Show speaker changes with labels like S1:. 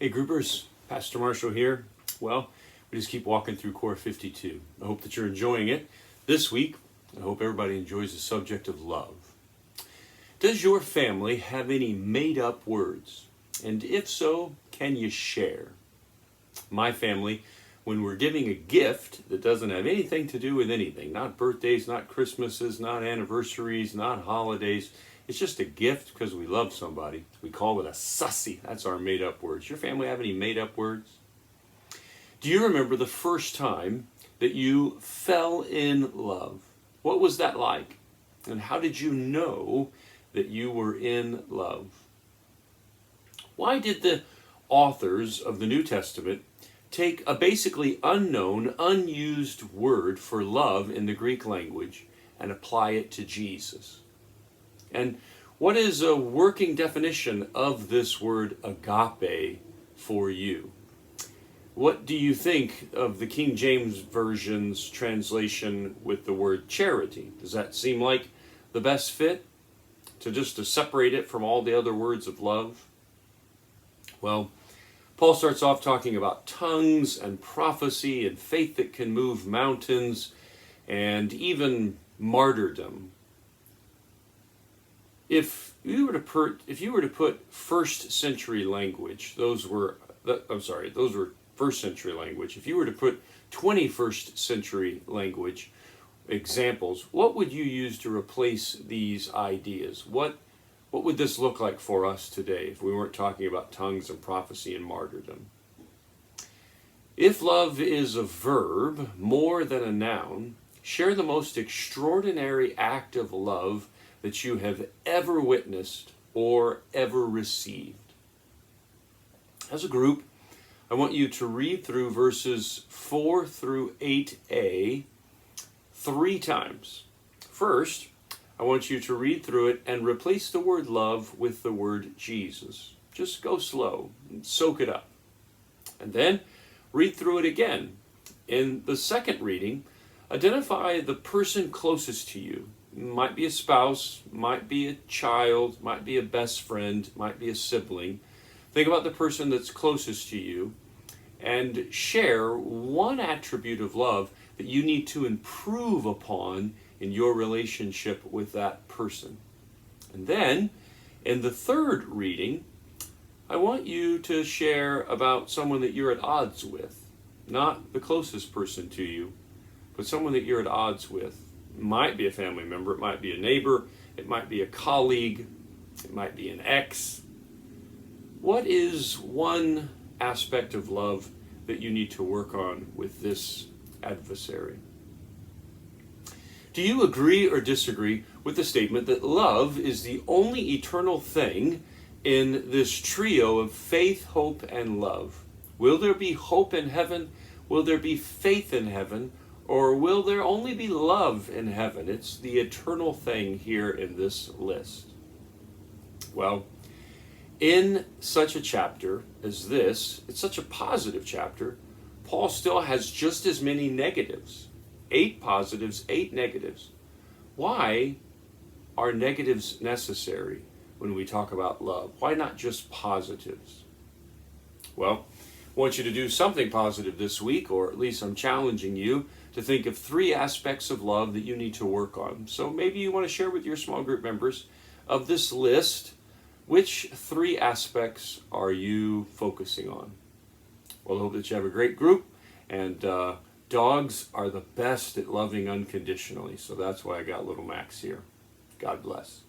S1: Hey groupers, Pastor Marshall here. Well, we just keep walking through Core 52. I hope that you're enjoying it. This week, I hope everybody enjoys the subject of love. Does your family have any made-up words? And if so, can you share? My family, when we're giving a gift that doesn't have anything to do with anything, not birthdays, not Christmases, not anniversaries, not holidays, it's just a gift because we love somebody. We call it a sussy. That's our made-up words. Your family have any made-up words? Do you remember the first time that you fell in love? What was that like? And how did you know that you were in love? Why did the authors of the New Testament take a basically unknown, unused word for love in the Greek language and apply it to Jesus? And what is a working definition of this word agape for you? What do you think of the King James Version's translation with the word charity? Does that seem like the best fit? To separate it from all the other words of love? Well, Paul starts off talking about tongues and prophecy and faith that can move mountains and even martyrdom. If you were to put first century language, those were first century language. If you were to put 21st century language examples, what would you use to replace these ideas? What would this look like for us today if we weren't talking about tongues and prophecy and martyrdom? If love is a verb more than a noun, share the most extraordinary act of love that you have ever witnessed or ever received. As a group, I want you to read through verses 4 through 8a 3 times. First, I want you to read through it and replace the word love with the word Jesus. Just go slow and soak it up. And then read through it again. In the second reading, identify the person closest to you. Might be a spouse, might be a child, might be a best friend, might be a sibling. Think about the person that's closest to you and share one attribute of love that you need to improve upon in your relationship with that person. And then, in the third reading, I want you to share about someone that you're at odds with. Not the closest person to you, but someone that you're at odds with. It might be a family member, it might be a neighbor, it might be a colleague, it might be an ex. What is one aspect of love that you need to work on with this adversary? Do you agree or disagree with the statement that love is the only eternal thing in this trio of faith, hope, and love? Will there be hope in heaven? Will there be faith in heaven? Or will there only be love in heaven? It's the eternal thing here in this list. Well, in such a chapter as this, it's such a positive chapter, Paul still has just as many negatives. 8 positives, 8 negatives. Why are negatives necessary when we talk about love? Why not just positives? Well, I want you to do something positive this week, or at least I'm challenging you to think of 3 aspects of love that you need to work on. So maybe you want to share with your small group members of this list, which 3 aspects are you focusing on? Well, I hope that you have a great group, and dogs are the best at loving unconditionally, so that's why I got little Max here. God bless.